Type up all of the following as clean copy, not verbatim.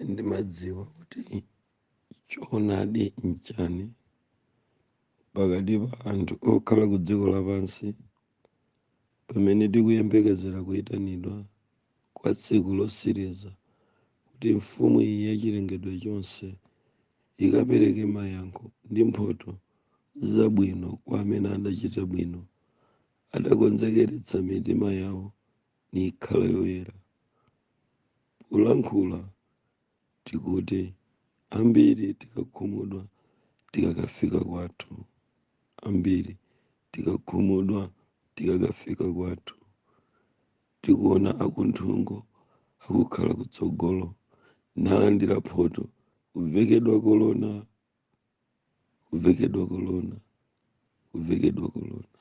sindimadziwa kuti choonadi nchani pakati pa anthu okhala ku dziko lapansi pamene tikuyembekezera kuyitanidwa kwa tsiku losiriza kuti mfumu iyi yachilengedwe chonse ikapereke mayankho ndi mphotho zabwino kwa amene adachita bwino, adakonzekeretsa mitima yawo nikhala yoyera. Polankhula tikuti ambiri tikakhumudwa tikakafika kwathu, ambiri tikakhumudwa tikakafika kwathu, tikuona akunthungo akukhala kutsogolo nalandira photo, kuvekedwa kolona, kuvekedwa kolona, kuvekedwa kolona,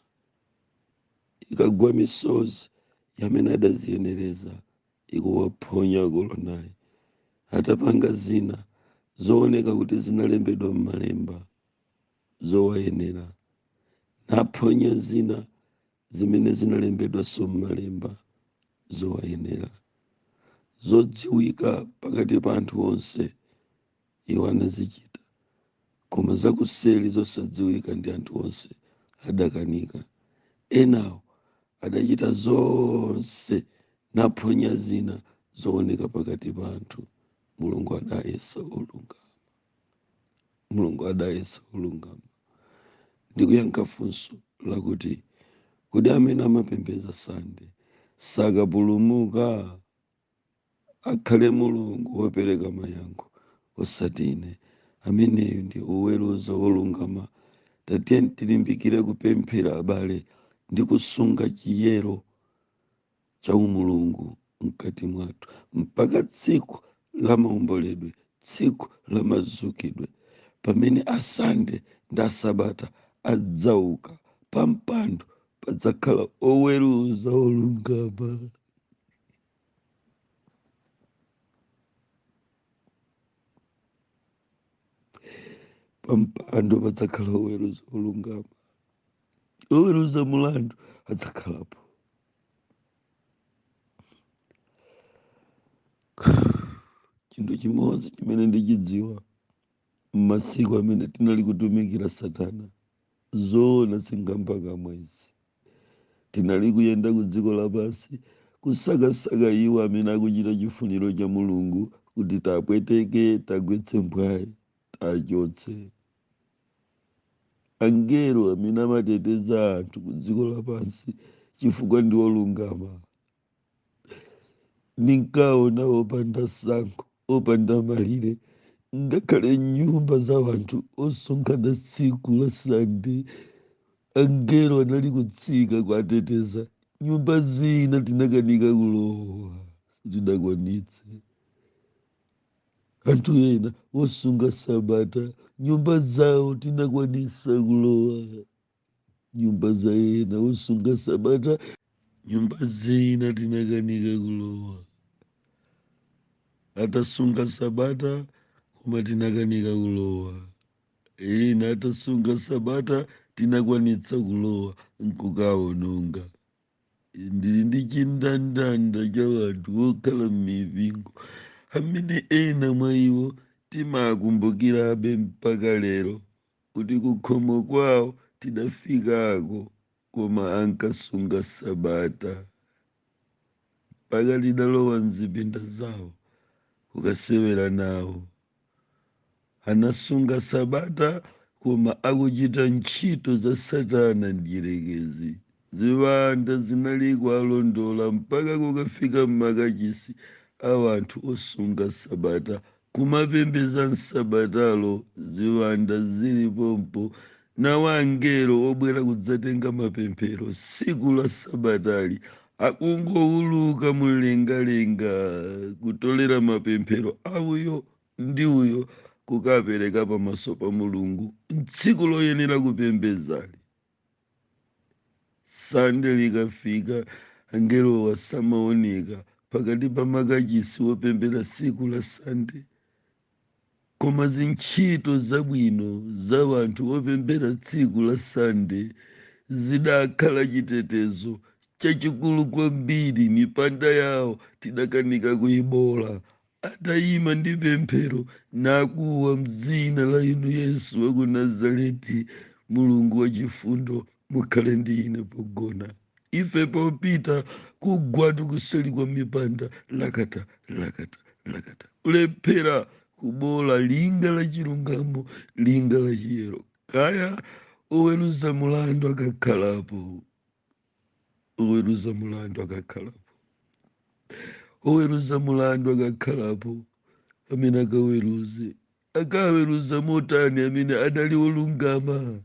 ikagwa misozi yamene adaziyenereza ikuwaphonya kolonayi, atapanga zina zooneka kuti zinalembedwa m'malemba zowayenera, naphonya zina zimene zinalembedwanso m'malemba zowayenera, zodziwika pakati pa anthu onse iwo anazichita, koma zakuseli zosadziwika ndi anthu onse adakanika. Enawo adachita zonse naphonya zina zooneka pakati pa anthu. Mulungu adayesa olungama, Mulungu adayesa olungama. Ndikuyankha funso lakuti kodi amene amapembedza sande sakapulumuka? Akhale Mulungu wopereka mayankho osati ine. Ameneyo ndi oweruza olungama. Tatiye tilimbikire kupemphera abale ndi kusunga chiyero cha umulungu mkati mwathu mpaka tsiku la maomboledwe, tsiku la mazukidwe, pamene asande ndi asabata adzauka pa mpando, padzakhala oweruza olungama. Pa mpando padzakhala oweruza olungama, oweruza mulandu adzakhalapo. Chinthu chimodzi chimene ndichidziwa m'masiku amene tinali kutumikira Satana, zoona singamba mwezi, tinali kuyenda ku dziko lapansi kusakasaka iwo amene akuchita chifuniro cha Mulungu kuti tapweteke, tagwetse mphwayi, tachotse. Angelo amene amateteza anthu ku dziko lapansi chifukwa ndi olungama, ninkaona opanda sankho, opanda malire, ngakhale nyumba za anthu osonkhana tsiku la sande, angelo anali kutsika kuwateteza. Nyumba zina tinakanika kulowa, sitinakwanitse. Anthu ena osunga sabata, nyumba zawo tinakwanisa kulowa. Nyumba za ena osunga sabata, nyumba zina tinakanika kulowa. Atasunga sabata koma tinakanika kulowa. Ena atasunga sabata tinakwanitsa kulowa nkukawononga. Ndili ndi chindandanda cha wanthu okhala m'mipingo amene ena mwa iwo timakumbukirabe mpaka lero kuti kukhomo kwawo tidafikako, koma ankasunga sabata mpaka lidalowa mzipinda zawo ukasewera nawo. Anasunga sabata koma akuchita ntchito za Satana ndiyerekezi. Ziwanda zinali kuwalondola mpaka kukafika m'makachisi a anthu osunga sabata, kumapembedza nsabatalo ziwanda zili pompo, nawo angelo obwera kudzatenga mapemphero tsiku la sabatali akungowuluka mlengalenga kutolera mapemphero auyo ndi uyo kukapereka pamaso pa Mulungu tsiku loyenera kupembedzali. Sande likafika, angelo wasamaoneka pakati pa makachisi wopembera tsiku la sande, koma zintchito zabwino za wanthu opembera tsiku la sande zidakhala chitetezo chachikulu kwambiri. Mipanda yawo tidakanika kuyibola, atayima ndi pemphero nakuwa mdzina la inu Yesu wa ku Nazareti. Mulungu wachifundo, mukhale ndi ine pogona. Ife popita kugwatu kuseli kwa mipanda lakata lakata lakata, ulephera kubola linga la chilungamo, linga la chiyero. Kaya oweruza mulandu akakhalapo, oweruza mulandu akakhalapo, oweruza mulandu akakhalapo, amene akaweruze akaweruza motani amene adali olungama,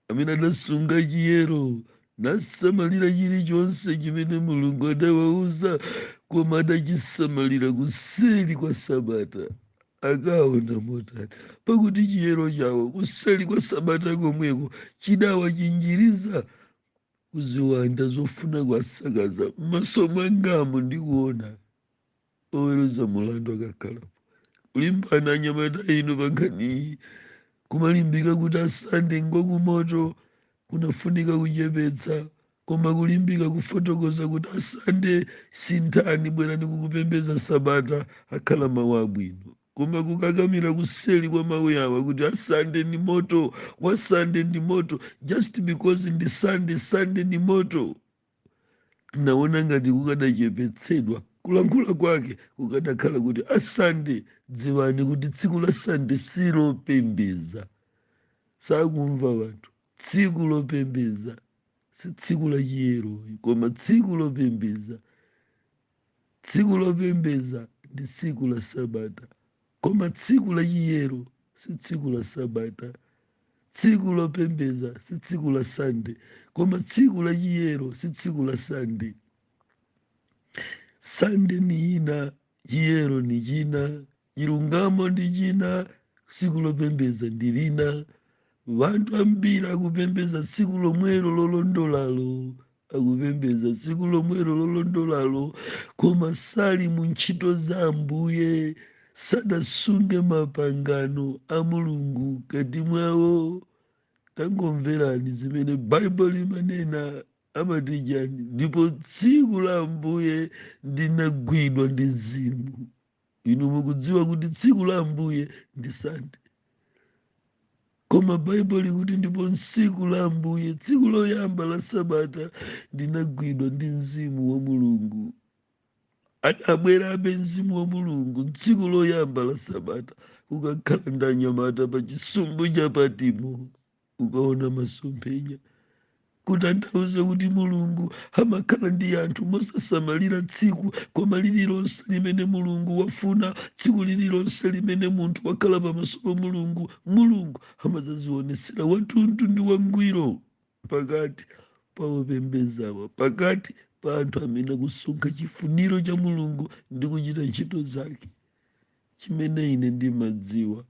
amene adasunga chiyero nasamalira chilichonse chimene Mulungu adawauza, koma adachisamalira kuseli kwa Sabata. Akaona motani pakuti chiyero chawo kuseli kwa Sabata komweko chidawachinjiriza kuziwanda zofuna kwasakaza m'maso mwangamo ndikuona. Oweruza mulandu akakhalapo, ulimbana anyamata inu pankani kumalimbika kuti asande ngokumoto kunafunika kuchepetsa, koma kulimbika kufotokoza kuti asande sinthani, bwerani kukupembeza Sabata akhala mawu abwino, koma kukakamira kuseli kwa mawu yawa kuti asande ndi moto, wasande ndi moto, just because ndi sande ndi moto. Naona ngati kukadachepetsedwa kulankhula kwake kukadakhala kuti asande, dziwani kuti tsiku la sande silopembeza. Sakumva wanthu, tsiku lopembeza si tsiku la chiyero, koma tsiku lopembeza. Tsiku lopembeza ndi tsiku la Sabata, koma tsiku la chiyero si tsiku la Sabata. Tsiku lopembeza si tsiku la sande, koma tsiku la chiyero si tsiku la sande. Sande ni ina, chiyero ni china, chilungamo ndi china, tsiku lopembeza ndi lina. Vantu ambiri akupembeza tsiku lomwelo lolondolalo, akupembeza tsiku lomwelo lolondolalo, koma sali mu ntchito za Ambuye, sadasunge mapangano a Mulungu kati mwawo. Tangomverani zimene Baibulo limanena, amati chani? Ndipo tsiku la Ambuye ndinagwidwa ndi mzimu. Inu mukudziwa kuti tsiku la Ambuye ndi sande, koma Baibulo likuti ndipo tsiku la Ambuye, tsiku loyamba la Sabata, ndinagwidwa ndi mzimu wa Mulungu. Adabwerabe mzimu wa Mulungu tsiku loyamba la Sabata, ukakhala ndi anyamata pa chisumbu cha Patimo, ukaona masomphenya, kutanthauza kuti Mulungu amakhala ndi anthu mosasamalira tsiku, koma lililonse limene Mulungu wafuna, tsiku lililonse limene munthu wakhala pamaso pa Mulungu, Mulungu amadzazionesera wathunthu ndi wangwiro pakati pa opembezawa, pakati pa anthu amene akusunga chifuniro cha Mulungu ndi kuchita ntchito zake. Chimene ine ndimadziwa,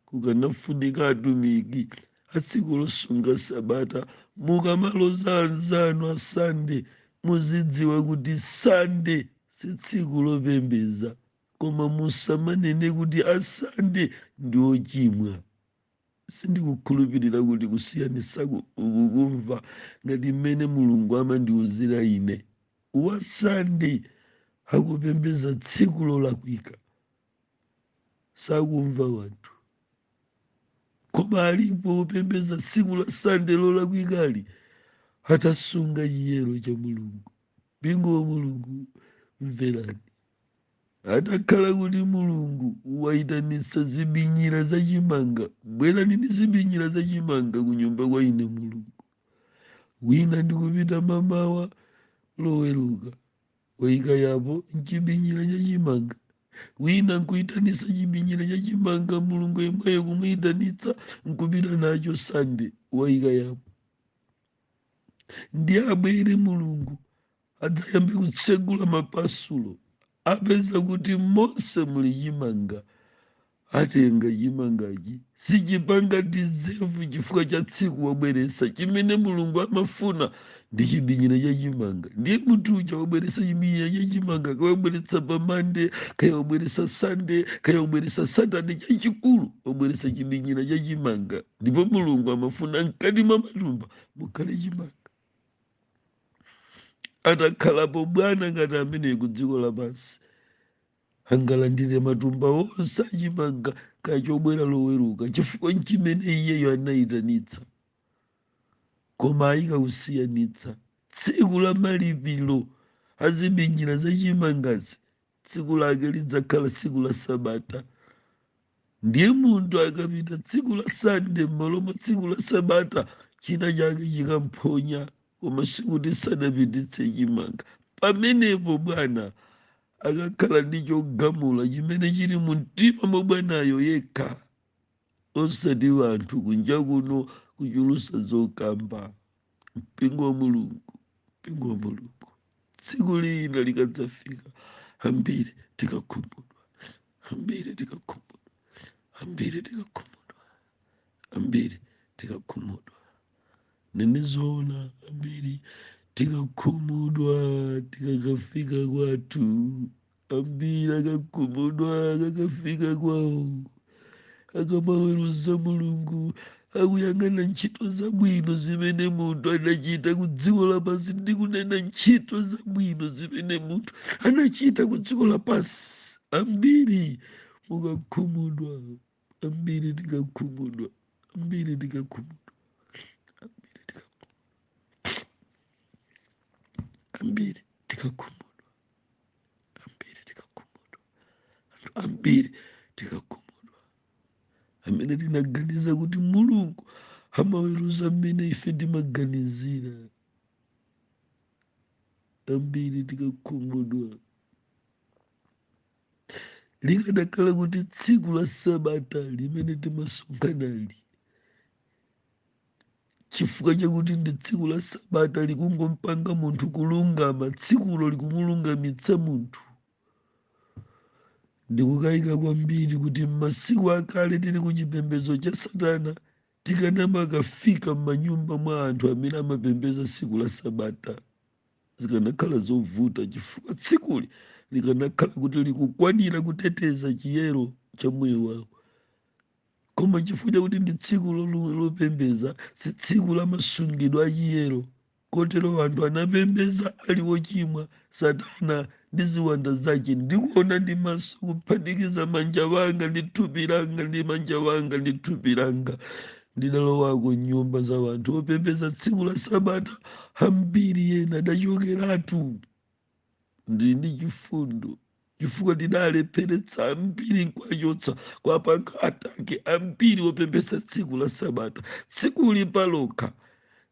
kukanafunika atumiki atsiku losunga Sabata, mukamaloza anzanu asande, muzidziwa kuti sande si tsiku lopembeza, koma musamanene kuti asande ndi ochimwa. Sindikukhulupirira kuti kusiyanisaku ukukumva ngati mmene Mulungu amandiwuzira ine. Wasande akupembeza tsiku lolakwika, sakumva wanthu, koma alipo opembeza tsiku la sande lolakwikali, atasunga chiyero cha Mulungu. Mpingo wa Mulungu, mverani. Atakhala kuti Mulungu wayitanitsa zibinyira zachimanga, bwerani ndi zibinyira zachimanga ku nyumba kwa ine Mulungu. Wina ndikupita mamawa loweruka, wayika yapo mchibinyira chachimanga. Wina nkuyitanitsa chibinyira chachimanga, Mulungu yemweyo kumuyitanitsa nkupita nacho sande, wayika yapo. Ndi abwere Mulungu adzayambe kutsegula mapasulo, apeza kuti monse muli chimanga, atenga chimangachi sichipanga tizevu chifukwa cha tsiku wabweresa. Chimene Mulungu amafuna ndi chibinyira cha chimanga. Ndiye munthu uja wabweresa chibinyira cha chimanga, kaya wabweretsa pamande, kaya wabweresa sande, kaya wabweresa satade, chachikulu wabweresa chibinyira cha chimanga. Ndipo Mulungu amafuna mkati mwa matumba mukhale chimanga. Atakhalapo Bwana ngati amene ku dziko lapansi, angalandire matumba onse achimanga kachobwera loweruka chifukwa chimene iyeyo anayitanitsa. Koma ayikausiyanitsa tsiku la malipiro aziminjira zachimangazi, tsiku lake lidzakhala tsiku la Sabata. Ndiye munthu akapita tsiku la Sande mmalomo tsiku la Sabata, china chake chikamponya, koma sikuti sanapititse chimanga. Pamenepo bwana akakhala ndi chogamula chimene chili mu mtima mwa bwanayo yekha, osati wanthu kunja kuno kuchulusa zokamba. Mpingo wa Mulungu, mpingo wa Mulungu, tsiku lina likadzafika, ambiri tikakhumudwa, ambiri tikakhumudwa, ambiri tikakhumudwa, ambiri tikakhumudwa. Nenizoona ambiri tikakhumudwa tikakafika kwathu, ambiri akakhumudwa akakafika kwawo, akamaweruza Mulungu akuyang'ana ntchito zabwino zimene munthu anachita ku dziko lapansi, ndi kunena ntchito zabwino zimene munthu anachita ku dziko lapansi. Ambiri mukakhumudwa, ambiri tikakhumudwa, ambiri tikakhumudwa, ambiri tikakhumudwa, ambiri tikakhumudwa, ambiri tikakhumudwa, amene tinaganiza kuti Mulungu amaweruza mmene ife timaganizira. Ambiri tikakhumudwa. Likanakhala kuti tsiku la Sabata limene timasonkhanali, chifukwa chakuti ndi tsiku la Sabata likungompanga munthu kulungama, tsikulo likumulungamitsa munthu. Ndikukayika kwambiri kuti m'masiku akale tili ku chipembedzo cha Satana, tikanamakafika m'manyumba mwa anthu amene amapembedza tsiku la Sabata, zikanakhala zovuta, chifukwa tsikuli likanakhala kuti likukwanira kuteteza chiyero cha moyo wawo. Koma chifukwa chakuti ndi tsiku lopembedza, si tsiku la masungidwe a chiyero, kotero anthu anapembedza ali wochimwa, Satana ndi ziwanda zake. Ndikuona ndi maso kuphatikiza manja wanga ndi thupi langa, ndi manja wanga ndi thupi langa, ndidalowako nyumba za wanthu opembedza tsiku la Sabata. Ambiri yena adachokeratu. Ndili ndi chifundo chifukwa tidalepheretsa ambiri nkwachotsa kwa pakatake ambiri opembedza tsiku la Sabata. Tsiku lipalokha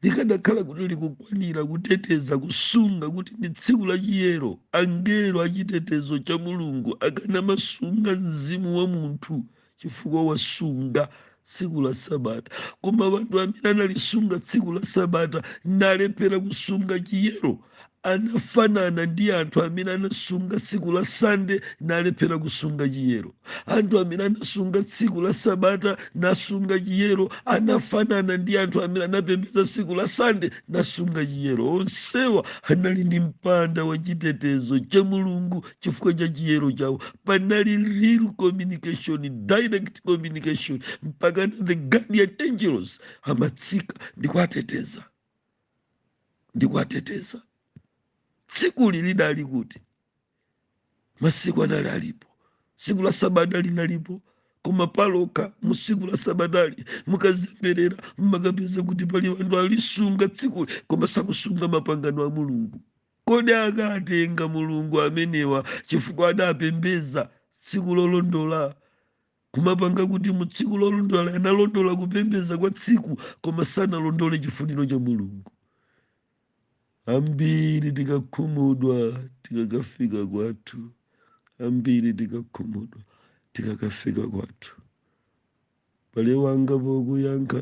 likanakhala kuti likukwanira kuteteza, kusunga, kuti ndi tsiku la chiyero. Angelo achitetezo cha Mulungu akanamasunga mzimu wa munthu chifukwa wasunga tsiku la Sabata. Koma wanthu amene analisunga tsiku la Sabata nalephera kusunga chiyero, anafanana ndi anthu amene anasunga tsiku la Sande nalephera kusunga chiyero. Anthu amene anasunga tsiku la Sabata nasunga chiyero anafanana ndi anthu amene anapembedza tsiku la Sande nasunga chiyero. Onsewa anali ndi mpanda wa chitetezo cha Mulungu chifukwa cha chiyero chawo. Panali real communication, direct communication, mpaka na the guardian angels amatsika ndikuwateteza, ndikuwateteza. Tsikuli lidali kuti masiku anali alipo, tsiku la Sabata linalipo, koma palokha mu tsiku la Sabatali mukazemberera mmakapeza kuti pali wanthu alisunga tsikuli koma sakusunga mapangano a Mulungu. Kodi akatenga Mulungu amenewa chifukwa adapembedza tsiku lolondola, kumapanga kuti mu tsiku lolondola analondola kupembedza kwa tsiku koma sanalondole chifuniro cha Mulungu. Ambiri tikakhumudwa tikakafika kwathu, ambiri tikakhumudwa tikakafika kwathu. Pale wanga pokuyankha,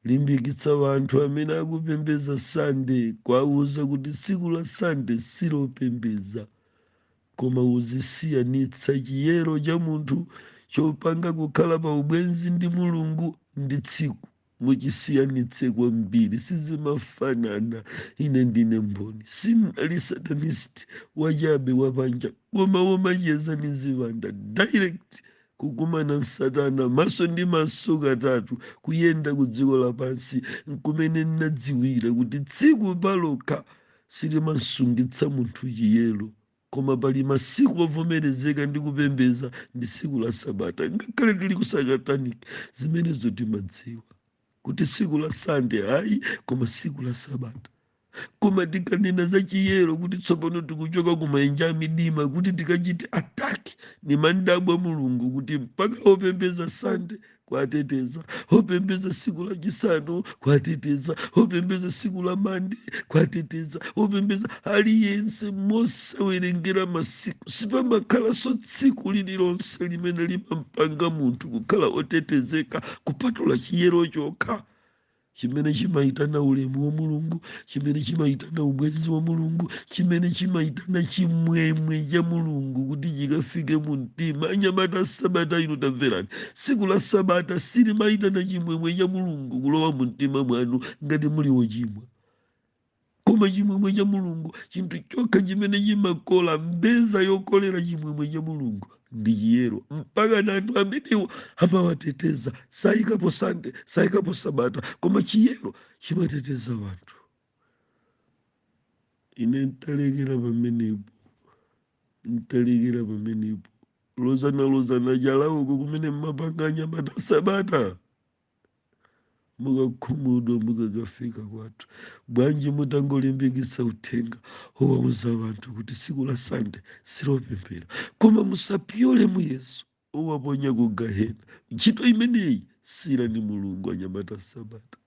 limbikitsa wanthu amene akupembedza Sande, kwauza kuti tsiku la Sande silopembedza, koma uzisiyanitsa chiyero cha munthu chopanga kukhala pa ubwenzi ndi Mulungu ndi tsiku. Muchisiyanitse kwambiri, sizimafanana. Ine ndine mboni, sinali satanist wachabe wapanja, koma womacheza ni ziwanda direct, kukumana Satana maso ndi maso katatu, kuyenda ku dziko lapansi, nkumene nnadziwira kuti tsiku palokha silimasungitsa munthu chiyero. koma pali masiku ovomerezeka ndi kupembeza ndi siku la sabata. Ngakhale tili kusakataniki zimenezo timadziwa kuti siku la sande hayi koma siku la sabata. Koma tikanena za chiyero kuti tsopano tikuchoka kumaenja midima kuti tikachite ataki ni mandabwa mulungu kuti mpaka opembeza sande kwateteza, opembeza siku la chisanu kwateteza, opembeza siku la mande kwateteza, opembeza aliyense mosawerengera masiku. Sipamakhalanso tsiku lililonse limene limampanga munthu kukhala otetezeka kupatula chiyero chokha, chimene chimaitana ulemu wa mulungu, chimene chimaitana ubwezi wa mulungu, chimene chimaitana chimwemwe cha mulungu kuti chikafike mu mtima. Anyamata sabata ino tamverani, siku la sabata silimaitana chimwemwe cha mulungu kulowa mu mtima mwanu ngati muli wochimwa. Koma chimwemwe cha mulungu, chinthu chokha chimene chimakola mbeza yokolera chimwemwe cha mulungu ndi chiyero. Mpaka na anthu amenewo amawateteza, sayikapo sande, sayikapo sabata, koma chiyero chimateteza wanthu. Ine ntalekera pamenepo, lozana jalauko kumene mmapanga anyamata sabata. Mukakhumudwa mukakafika kwathu, bwanji mutangolimbikitsa uthenga owauza wanthu kuti siku la sande silopemphera, koma musapyole muyeso owaponya ku gahena. Ntchito imeneyi sila ni mulungu anyamata sabata.